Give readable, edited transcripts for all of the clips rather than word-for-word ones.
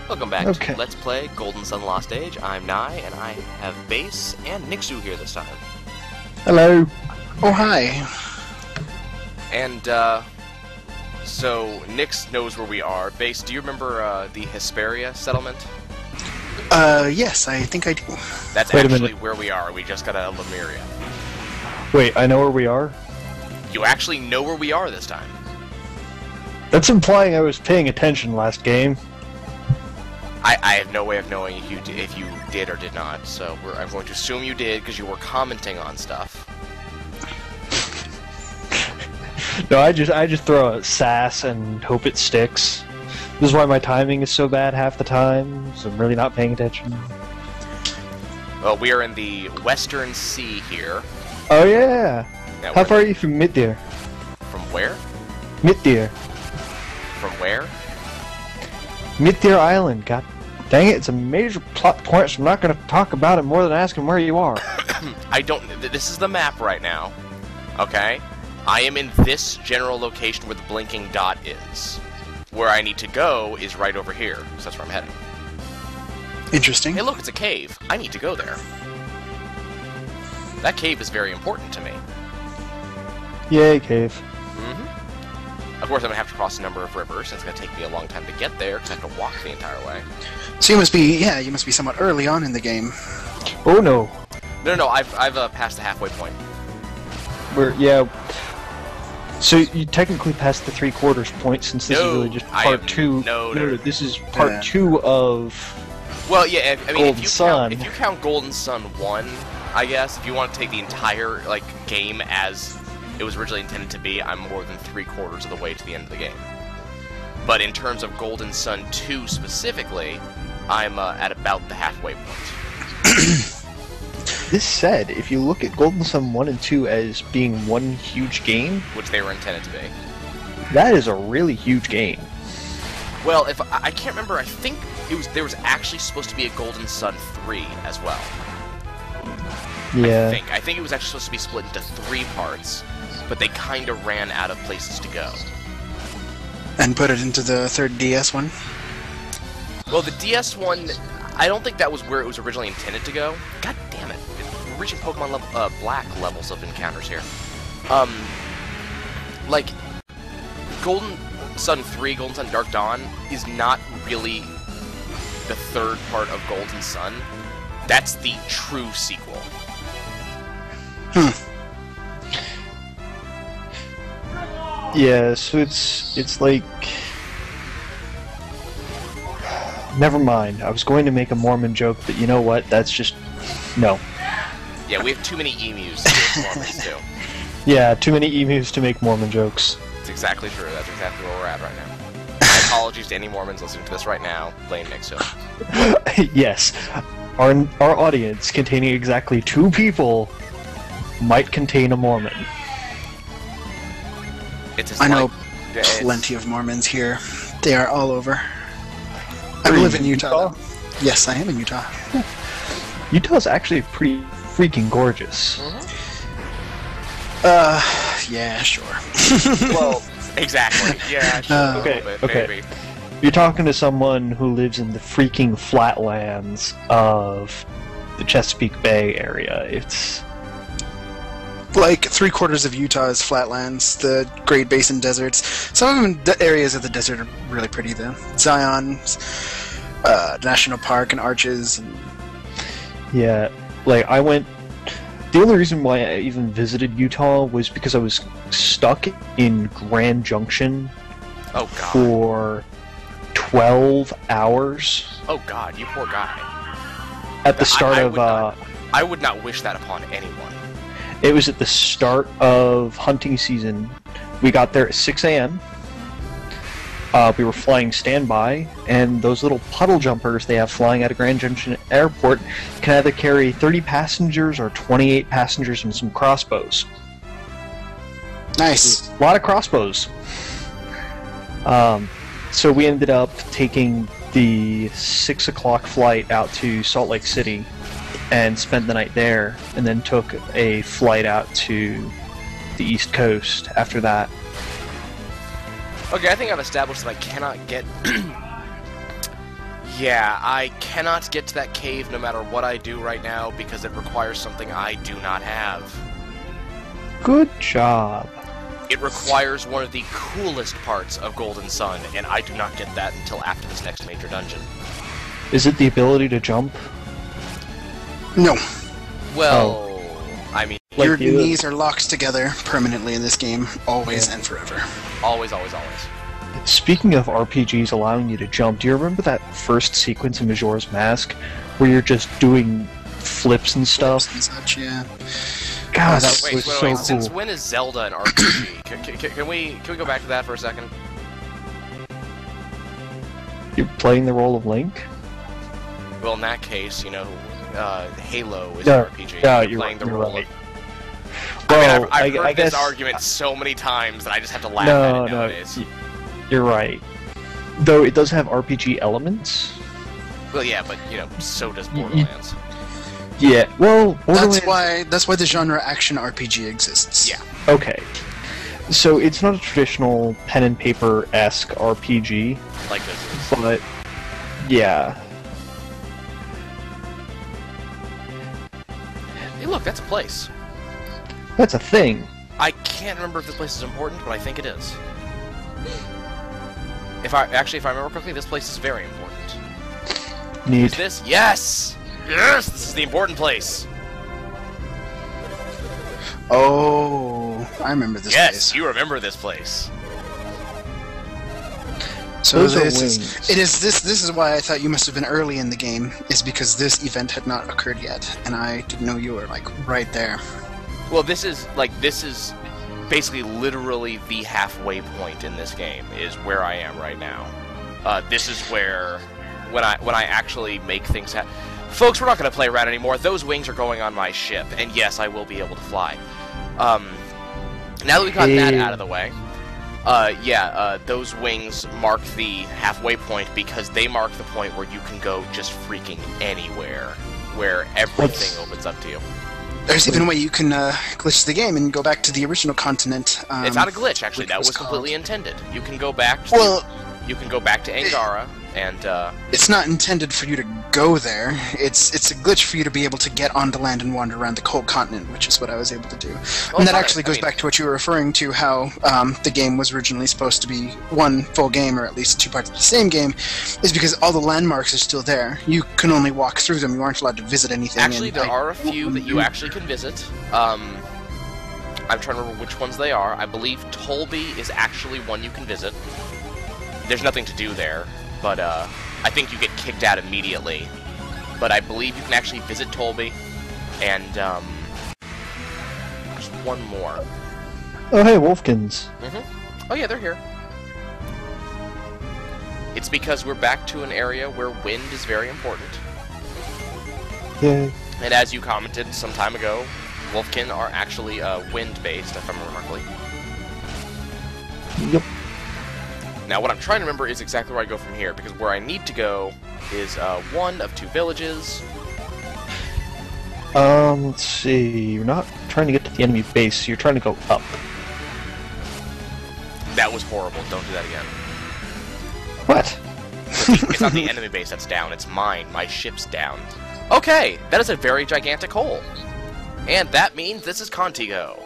Welcome back Okay. to Let's Play Golden Sun Lost Age. I'm Nye, and I have Base and Nixu here this time. Hello. Oh, hi. And, so Nix knows where we are. Base, do you remember, the Hesperia settlement? Yes, I think I do. That's Wait a actually minute. where we are. We just got out of Lemuria. Wait, I know where we are? You actually know where we are this time. That's implying I was paying attention last game. I have no way of knowing if you did or did not, so I'm going to assume you did because you were commenting on stuff. No, I just throw out sass and hope it sticks. This is why my timing is so bad half the time, so I'm really not paying attention. Well, we are in the Western Sea here. Oh yeah! Now, How we're- far are you from Middir? From where? Middir. From where? Middir Island, god dang it, it's a major plot point, so I'm not gonna talk about it more than asking where you are. I don't... This is the map right now. Okay? I am in this general location where the blinking dot is. Where I need to go is right over here, so that's where I'm heading. Interesting. Hey look, it's a cave. I need to go there. That cave is very important to me. Yay, cave. Of course, I'm going to have to cross a number of rivers, and it's going to take me a long time to get there, because I have to walk the entire way. So you must be somewhat early on in the game. Oh no. No, I've passed the halfway point. Yeah. So you technically passed the 3/4 point since this is No, really just I part am- 2. no. This is part Yeah. 2 of... Well, yeah, I mean, Golden Sun. if you count Golden Sun 1, I guess, if you want to take the entire, game as it was originally intended to be, I'm more than 3/4 of the way to the end of the game. But in terms of Golden Sun 2 specifically, I'm at about the halfway point. This said, if you look at Golden Sun 1 and 2 as being one huge game, Which they were intended to be. that is a really huge game. Well, if I can't remember, I think there was actually supposed to be a Golden Sun 3 as well. Yeah. I think it was actually supposed to be split into 3 parts, but they kind of ran out of places to go. And put it into the third DS one. Well, the DS one, I don't think that was where it was originally intended to go. God damn it. We're reaching Pokemon level, Black levels of encounters here. Golden Sun 3, Golden Sun Dark Dawn, is not really the third part of Golden Sun. That's the true sequel. Yeah, so it's like... Never mind. I was going to make a Mormon joke, but you know what? That's just... No. Yeah, we have too many emus to do Mormons too. Yeah, too many emus to make Mormon jokes. It's exactly true. That's exactly where we're at right now. My apologies to any Mormons listening to this right now. Blame Nick Hill. Yes. Our audience, containing exactly 2 people, might contain a Mormon. It's just I know it's- plenty of Mormons here. They are all over. I Are you live in in Utah. Utah? though. Yes, I am in Utah. Utah's actually pretty freaking gorgeous. Yeah, sure. Well, exactly. Yeah, sure. a Okay, little bit, okay. maybe. You're talking to someone who lives in the freaking flatlands of the Chesapeake Bay area. It's... Like 3/4 of Utah is flatlands, the Great Basin deserts. Some of them, the areas of the desert are really pretty though. Zion, National Park, and Arches. And Yeah, like, I went... The only reason why I even visited Utah was because I was stuck in Grand Junction Oh god. for 12 hours Oh god, you poor guy. at the start of... I would not wish that upon anyone. It was at the start of hunting season. We got there at 6 a.m. We were flying standby, and those little puddle jumpers they have flying out of Grand Junction Airport can either carry 30 passengers or 28 passengers and some crossbows. nice. A lot of crossbows. So we ended up taking the 6 o'clock flight out to Salt Lake City and spent the night there, and then took a flight out to the East Coast after that. Okay, I think I've established that I cannot get Yeah, I cannot get to that cave no matter what I do right now because it requires something I do not have. Good job. It requires one of the coolest parts of Golden Sun, and I do not get that until after this next major dungeon. Is it the ability to jump? No. Well, I mean... Like Your the- knees are locked together permanently in this game, always and forever. Always, always, always. Speaking of RPGs allowing you to jump, do you remember that first sequence in Majora's Mask where you're just doing flips and stuff? And such, yeah. God, that Wait, was wait, so wait. cool. Since when is Zelda an RPG? Can we go back to that for a second? You're playing the role of Link? Well, in that case, you know, Halo is Yeah, an RPG. yeah, You're you're playing the right, role you're of... Well, I've heard I this guess argument so many times that I just have to laugh at it nowadays. you're right. Though it does have RPG elements. Well, yeah, but, you know, so does Y- y- Borderlands. Yeah, well, Borderlands... That's why the genre action RPG exists. Yeah. Okay. So it's not a traditional pen and paper-esque RPG, Like this is. but yeah. Hey, look, that's a place. That's a thing. I can't remember if this place is important, but I think it is. If I remember correctly, this place is very important. Is Neat. this? Yes! Yes! This is the important place. Oh, I remember this Yes, place. you remember this place. So Those are this wings. this is why I thought you must have been early in the game, is because this event had not occurred yet, and I didn't know you were like right there. Well, this is basically literally the halfway point in this game is where I am right now. This is where when I actually make things happen. Folks, we're not going to play around anymore. Those wings are going on my ship, and yes, I will be able to fly. Now that we got that out of the way, those wings mark the halfway point because they mark the point where you can go just freaking anywhere, where everything opens up to you. There's even a way you can glitch the game and go back to the original continent. It's not a glitch, actually. which That was was completely called- intended. You can go back. You can go back to Angara, and It's not intended for you to go there. It's a glitch for you to be able to get onto land and wander around the whole continent, which is what I was able to do. And that fine. actually I goes mean- back to what you were referring to, how the game was originally supposed to be one full game, or at least two parts of the same game, is because all the landmarks are still there. You can only walk through them. You aren't allowed to visit anything. actually, and there are a few that you actually can visit. I'm trying to remember which ones they are. I believe Tolby is actually one you can visit. There's nothing to do there, but I think you get kicked out immediately. But I believe you can actually visit Tolby, and there's one more. Oh, hey, Wolfkins. Oh yeah, they're here. It's because we're back to an area where wind is very important. Yay. And as you commented some time ago, Wolfkin are actually wind-based, if I remember correctly. Yep. Now, what I'm trying to remember is exactly where I go from here, because where I need to go is one of two villages. Let's see. You're not trying to get to the enemy base, you're trying to go up. That was horrible. Don't do that again. What? It's not the enemy base that's down, it's mine. My ship's down. Okay, that is a very gigantic hole. And that means this is Contigo.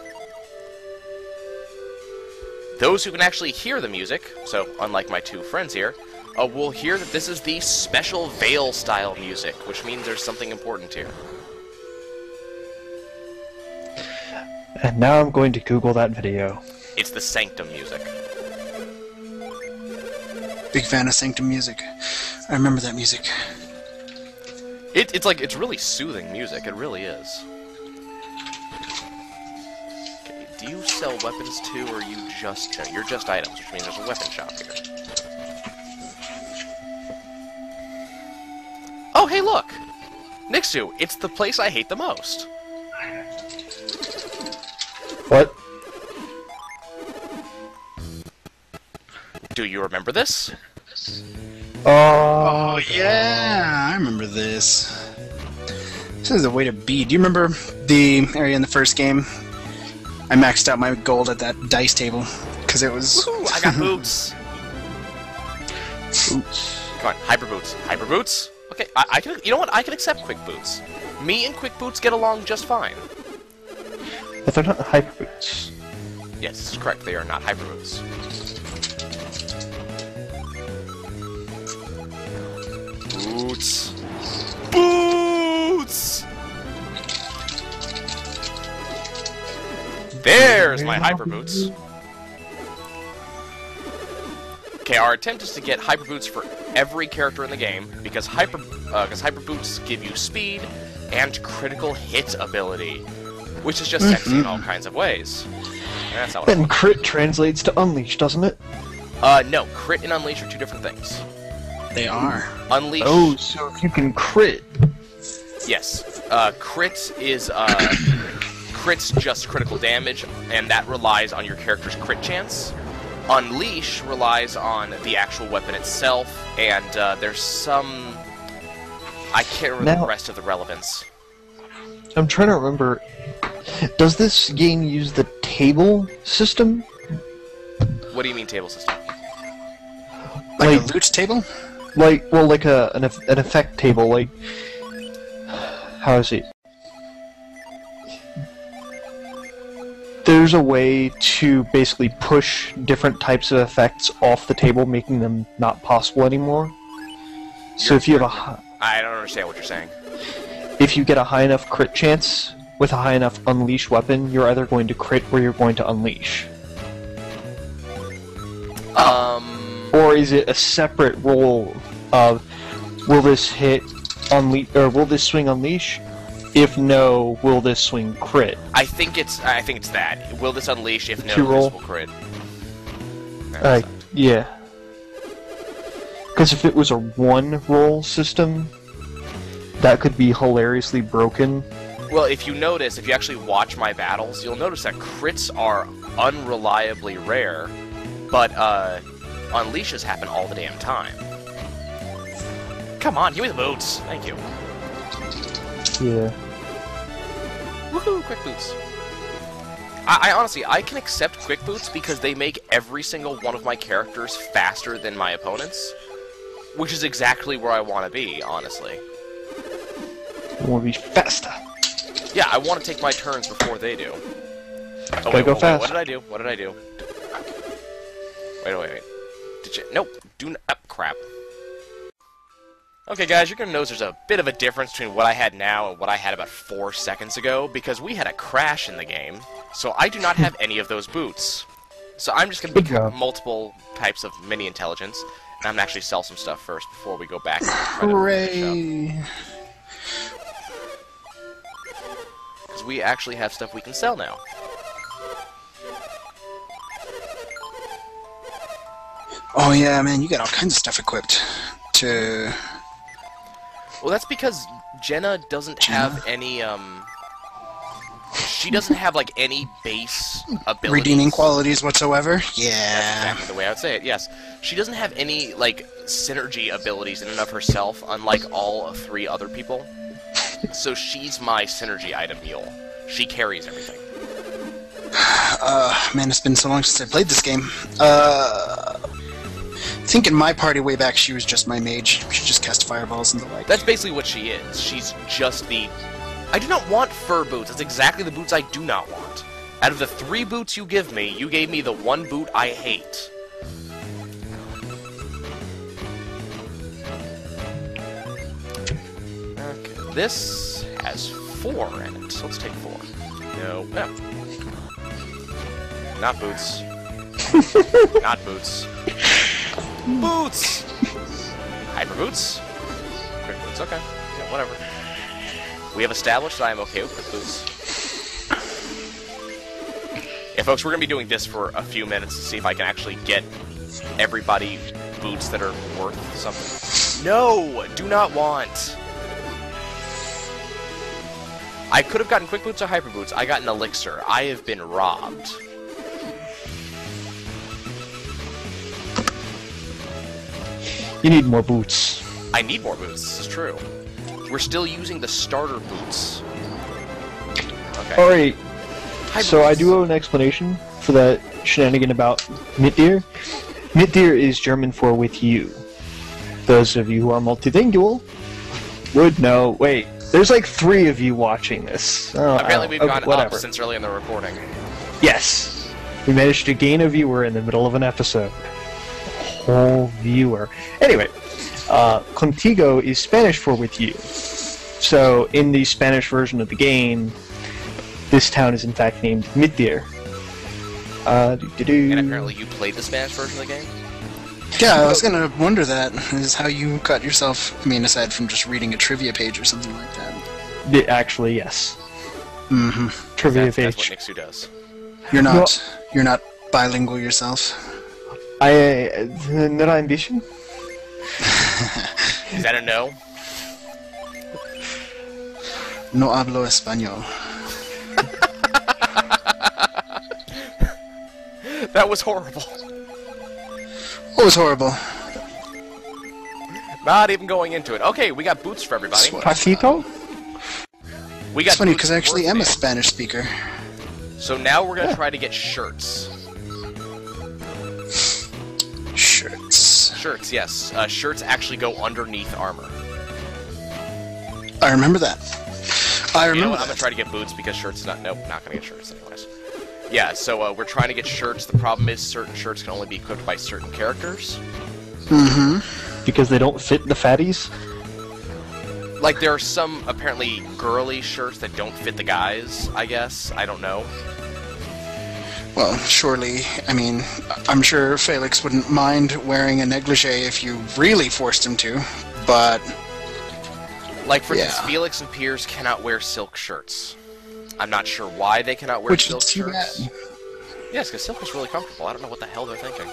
Those who can actually hear the music, so unlike my two friends here, will hear that this is the special Veil-style music, which means there's something important here. And now I'm going to Google that video. It's the Sanctum music. Big fan of Sanctum music. I remember that music. It's really soothing music, it really is. Okay, do you sell weapons too, or are you just... No, you're just items, which means there's a weapon shop here. Oh, hey, look! Nixu, it's the place I hate the most. What? Do you remember this? Oh yeah, I remember this. This is the way to be. Do you remember the area in the first game? I maxed out my gold at that dice table because it was. Woohoo! I got boots! Oops. Come on, hyper boots. Hyper boots? Okay, I can. You know what? I can accept quick boots. Me and quick boots get along just fine. But they're not hyper boots. Yes, this is correct. They are not hyper boots. Boots. Boots! There's my hyper boots. Okay, our attempt is to get hyper boots for every character in the game because hyper boots give you speed and critical hit ability, which is just sexy in all kinds of ways. That's not what And crit translates to unleash, doesn't it? no, crit and unleash are two different things. They are. Unleash. Oh, so if you can crit. Yes. Crit is crit's just critical damage, and that relies on your character's crit chance. Unleash relies on the actual weapon itself, and there's some... I can't remember the rest of the relevance. I'm trying to remember. Does this game use the table system? What do you mean table system? Like a loot table? Like, well, like an effect table, like... How is it? There's a way to basically push different types of effects off the table, making them not possible anymore. So if you have I don't understand what you're saying. if you get a high enough crit chance with a high enough unleash weapon, you're either going to crit or you're going to unleash. Or is it a separate roll of will this hit unleash or will this swing unleash? If no, will this swing crit? I think it's that. Will this unleash? If no, Two roll? this will crit. Yeah. Because if it was a one roll system, that could be hilariously broken. Well, if you notice, if you actually watch my battles, you'll notice that crits are unreliably rare, but unleashes happen all the damn time. Come on, give me the boots. Thank you. Yeah. Woohoo, quick boots. I honestly, I can accept quick boots because they make every single one of my characters faster than my opponents, which is exactly where I want to be, honestly. You want to be faster. Yeah, I want to take my turns before they do. Oh, Gotta go fast. What did I do? What did I do? Wait. Did you... Nope. Do not... Oh, crap. Okay, guys, you're gonna notice there's a bit of a difference between what I had now and what I had about 4 seconds ago, because we had a crash in the game, so I do not have any of those boots. So I'm just gonna pick multiple types of mini-intelligence, and I'm gonna actually sell some stuff first before we go back. Hooray! Because we actually have stuff we can sell now. Oh yeah, man, you got all kinds of stuff equipped to... Well, that's because Jenna doesn't have any, she doesn't have, like, any base abilities. Redeeming qualities whatsoever? That's Yeah. exactly the way I would say it, yes. She doesn't have any, like, synergy abilities in and of herself, unlike all 3 other people. So she's my synergy item mule. She carries everything. Man, it's been so long since I played this game. I think in my party way back, she was just my mage. She just cast fireballs and the like. That's basically what she is. She's just the... I do not want fur boots. That's exactly the boots I do not want. Out of the 3 boots you give me, you gave me the 1 boot I hate. Okay, this has 4 in it. So let's take 4. No. Not boots. Not boots. Boots! Hyper boots? Quick boots, okay. Yeah, whatever. We have established that I am okay with quick boots. Yeah, folks, we're going to be doing this for a few minutes to see if I can actually get everybody boots that are worth something. No! Do not want! I could have gotten quick boots or hyper boots. I got an elixir. I have been robbed. You need more boots. I need more boots, this is true. We're still using the starter boots. Okay. Alright, Hi, so I boots. do owe an explanation for that shenanigan about Mitdir. Mitdir is German for with you. those of you who are multilingual would know. Wait, there's like 3 of you watching this. Oh, Apparently we've gone whatever. up since early in the recording. Yes, we managed to gain a viewer in the middle of an episode. Whole viewer. Anyway, Contigo is Spanish for with you. So in the Spanish version of the game, this town is in fact named Midir. And apparently you played the Spanish version of the game? Yeah, I was gonna wonder that. Is how you got yourself, I mean, aside from just reading a trivia page or something like that. Actually, yes. Mm-hmm. Trivia That's page. what Nixu does. You're not bilingual yourself? No ambition? Is that a no? No hablo español. That was horrible. What was horrible? Not even going into it. Okay, we got boots for everybody. Pasito? We got It's funny boots because I actually worth am a it. Spanish speaker. So now we're gonna try to get shirts. Shirts. Shirts, yes. Shirts actually go underneath armor. I remember that. I You know remember what? I'm gonna that. try to get boots because shirts is not. Nope, not gonna get shirts anyways. Yeah, so we're trying to get shirts. The problem is certain shirts can only be equipped by certain characters. Mm-hmm. Because they don't fit the fatties? Like, there are some, apparently, girly shirts that don't fit the guys, I guess. I don't know. Well, surely, I mean, I'm sure Felix wouldn't mind wearing a negligee if you really forced him to, but... Like, for instance, Yeah. Felix and Piers cannot wear silk shirts. I'm not sure why they cannot wear Which silk is too shirts. bad. Yes, because silk is really comfortable. I don't know what the hell they're thinking.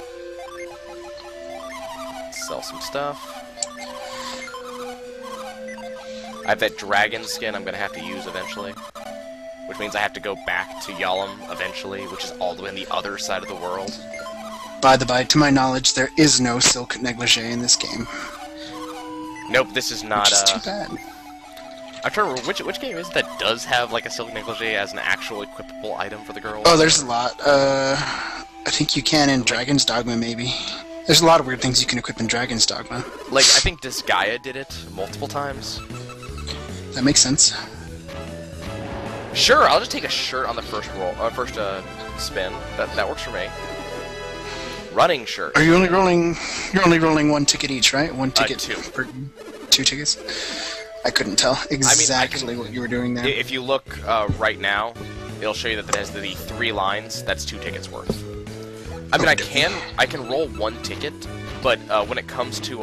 Sell some stuff. I have that dragon skin I'm going to have to use eventually. Which means I have to go back to Yalom eventually, which is all the way on the other side of the world. By the by, to my knowledge, there is no silk negligee in this game. Nope, this is not, Which is too bad. I'm trying to remember, which game is it that does have, like, a silk negligee as an actual equipable item for the girls? Oh, there's a lot. I think you can in Dragon's Dogma, maybe. There's a lot of weird things you can equip in Dragon's Dogma. Like, I think Disgaea did it multiple times. That makes sense. Sure, I'll just take a shirt on the first roll, spin. That works for me. Running shirt. Are you only rolling? You're only rolling 1 ticket each, right? 1 ticket 2. per 2 tickets. I couldn't tell exactly what you were doing there. If you look right now, it'll show you that it has the 3 lines. That's 2 tickets worth. I mean, I can roll 1 ticket, but when it comes to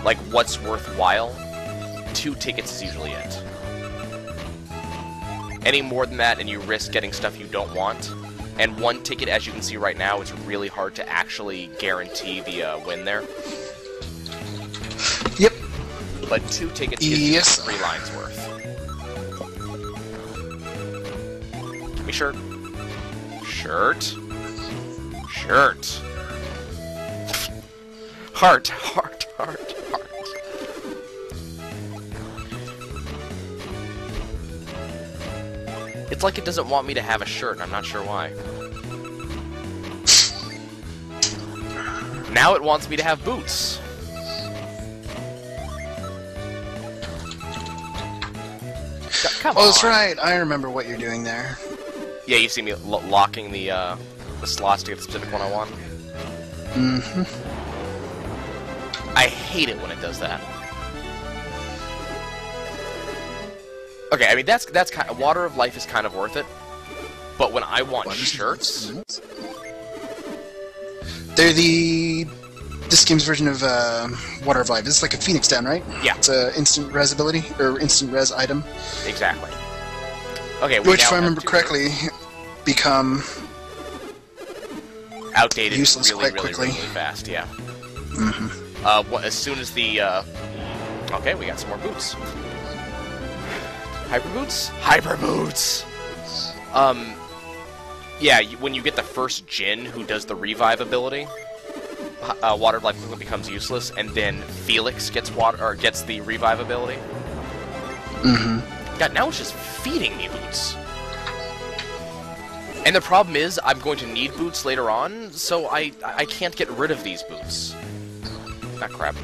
like what's worthwhile, 2 tickets is usually it. Any more than that, and you risk getting stuff you don't want. And 1 ticket, as you can see right now, it's really hard to actually guarantee the win there. Yep. But 2 tickets gives Yes. you 3 lines worth. Give me shirt. Shirt. Shirt. Heart, heart, heart, heart. It's like it doesn't want me to have a shirt, and I'm not sure why. Now it wants me to have boots. Come Oh, on. that's right. I remember what you're doing there. Yeah, you see me locking the slots to get the specific one I want. Mm-hmm. I hate it when it does that. Okay, I mean that's kind of, Water of Life is kind of worth it, but when I want shirts, They're this game's version of Water of Life. It's like a Phoenix Down, right? Yeah. It's a instant res ability or instant res item, exactly. Okay, we which, now if I have remember 2 correctly, become outdated useless really, quite really, quickly. really fast. Yeah. Mm-hmm. As soon as the okay, we got some more boots. Hyper boots? Hyper boots! Yeah, when you get the first Jin who does the revive ability, Water of Life quickly becomes useless, and then Felix gets the revive ability. Mm-hmm. God, now it's just feeding me boots. And the problem is, I'm going to need boots later on, so I can't get rid of these boots. Ah, crap.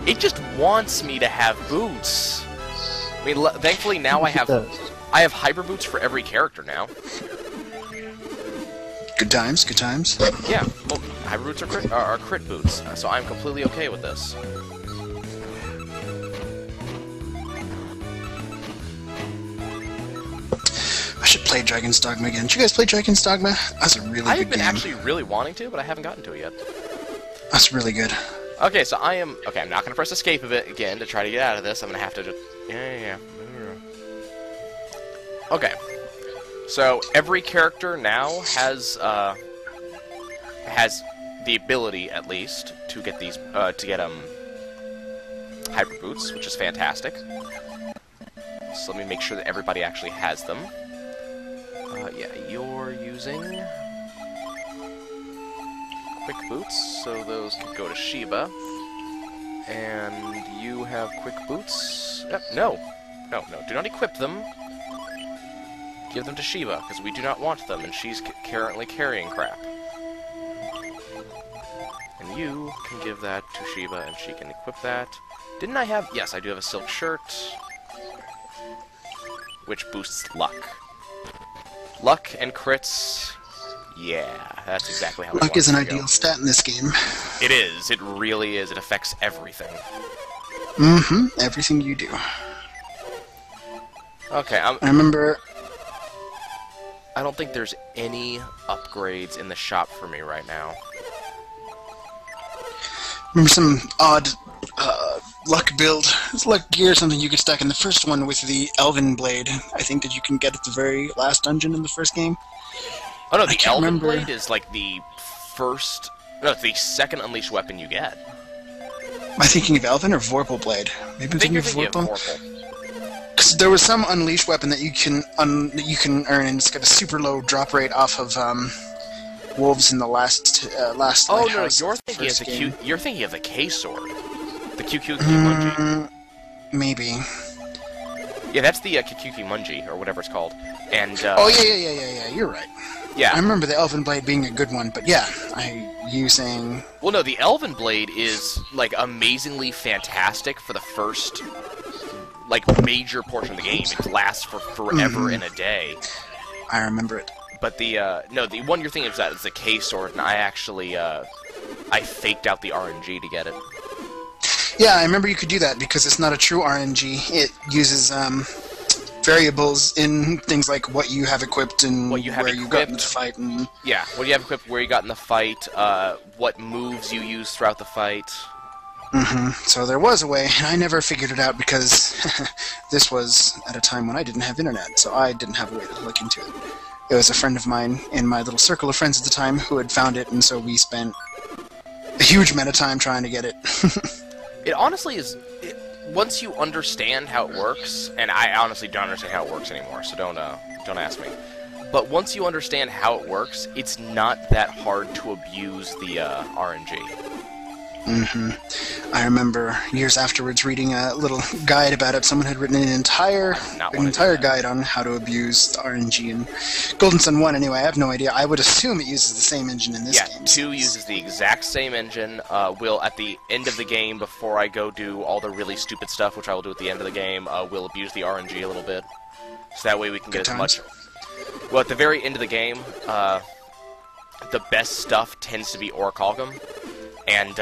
It just wants me to have boots. I mean, thankfully now I have hyper boots for every character now. Good times, good times. Yeah, well, hyper boots are crit boots, so I'm completely okay with this. I should play Dragon's Dogma again. Did you guys play Dragon's Dogma? That's a really good game. I've been actually really wanting to, but I haven't gotten to it yet. That's really good. Okay, so I'm not going to press escape of it again to try to get out of this. I'm going to have to just... Yeah. Okay. So, every character now has the ability, at least, to get these, hyper boots, which is fantastic. So let me make sure that everybody actually has them. Yeah, you're using quick boots, so those can go to Shiva. And you have quick boots. No, do not equip them. Give them to Shiva, because we do not want them, and she's currently carrying crap. And you can give that to Shiva, and she can equip that. Didn't I have... Yes, I do have a silk shirt, which boosts luck. Luck and crits... Yeah, that's exactly how luck is an ideal stat in this game. It is. It really is. It affects everything. Mm-hmm. Everything you do. Okay, I remember... I don't think there's any upgrades in the shop for me right now. Remember some odd luck build. It's luck gear, something you could stack in the first one with the Elven Blade. I think that you can get at the very last dungeon in the first game. Oh no, the Elven Blade is like the first... No, it's the second unleashed weapon you get. Am I thinking of Elven or Vorpal Blade? Maybe I'm thinking of Vorpal. Because there was some unleashed weapon that you can earn, and it's got a super low drop rate off of wolves in the last Oh no, you're thinking of the you're thinking of the K sword, the QQ Munji. Maybe. Yeah, that's the QQ Munji or whatever it's called. And oh yeah. You're right. Yeah. I remember the Elven Blade being a good one, but yeah, you saying... Well, no, the Elven Blade is, like, amazingly fantastic for the first, like, major portion of the game. It lasts for forever and a day. I remember it. But the, no, the one you're thinking of is the K sword, and I actually, I faked out the RNG to get it. Yeah, I remember you could do that, because it's not a true RNG. It uses, variables in things like what you have equipped and where you got in the fight. And... Yeah, what you have equipped, where you got in the fight, what moves you use throughout the fight. So there was a way, and I never figured it out because this was at a time when I didn't have internet, so I didn't have a way to look into it. It was a friend of mine in my little circle of friends at the time who had found it, and so we spent a huge amount of time trying to get it. It honestly is... Once you understand how it works, and I honestly don't understand how it works anymore, so don't ask me. But once you understand how it works, it's not that hard to abuse the RNG. I remember years afterwards reading a little guide about it. Someone had written an entire guide on how to abuse the RNG in Golden Sun 1. Anyway, I have no idea. I would assume it uses the same engine in this game. Yeah, 2 uses the exact same engine. Will, at the end of the game, before I go do all the really stupid stuff, which I will do at the end of the game, we'll abuse the RNG a little bit. So that way we can get as much... Well, at the very end of the game, the best stuff tends to be Orichalcum. And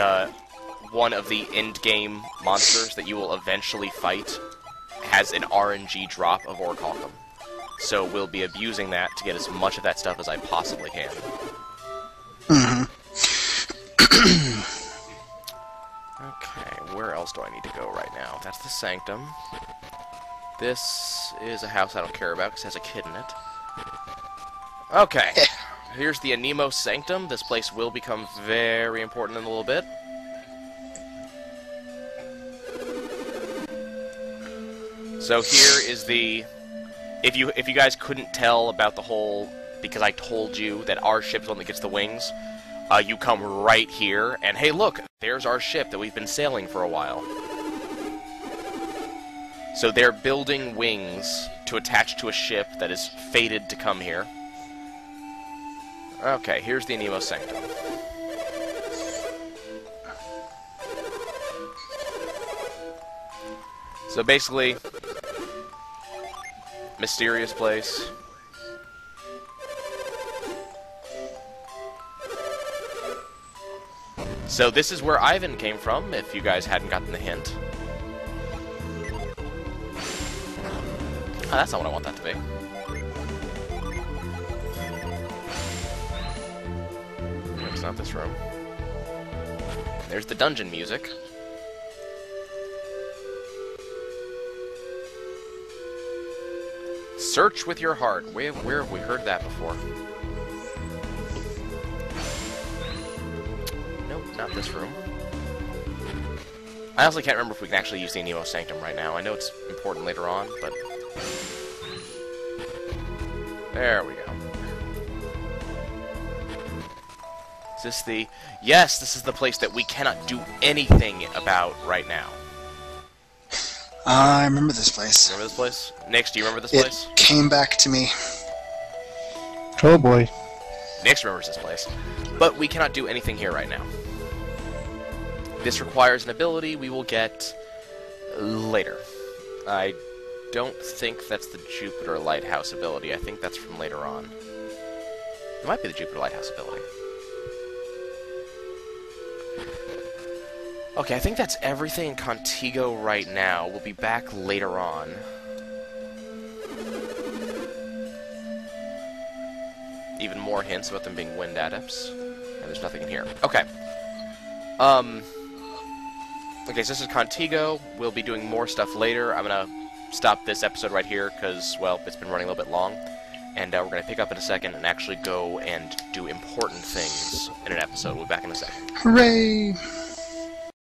one of the end-game monsters that you will eventually fight has an RNG drop of Orichalcum. So we'll be abusing that to get as much of that stuff as I possibly can. Okay, where else do I need to go right now? That's the Sanctum. This is a house I don't care about because it has a kid in it. Okay. Here's the Anemo Sanctum. This place will become very important in a little bit. So here is the... If you guys couldn't tell about the whole... Because I told you that our ship is the one that gets the wings, you come right here, and hey look, there's our ship that we've been sailing for a while. So they're building wings to attach to a ship that is fated to come here. Okay, here's the Anemo Sanctum. So basically, mysterious place. So this is where Ivan came from, if you guys hadn't gotten the hint. Oh, that's not what I want that to be. It's not this room. There's the dungeon music. Search with your heart. Where have we heard that before? Nope, not this room. I honestly can't remember if we can actually use the Nemo Sanctum right now. I know it's important later on, but... There we go. Is this the... Yes, this is the place that we cannot do anything about right now. I remember this place. Remember this place? Nix, do you remember this It place? came back to me. Oh boy. Nix remembers this place. But we cannot do anything here right now. This requires an ability we will get later. I don't think that's the Jupiter Lighthouse ability. I think that's from later on. It might be the Jupiter Lighthouse ability. Okay, I think that's everything in Contigo right now. We'll be back later on. Even more hints about them being wind adepts. And there's nothing in here. Okay. Okay, so this is Contigo. We'll be doing more stuff later. I'm gonna stop this episode right here, because, well, it's been running a little bit long. And we're gonna pick up in a second and actually go and do important things in an episode. We'll be back in a second. Hooray!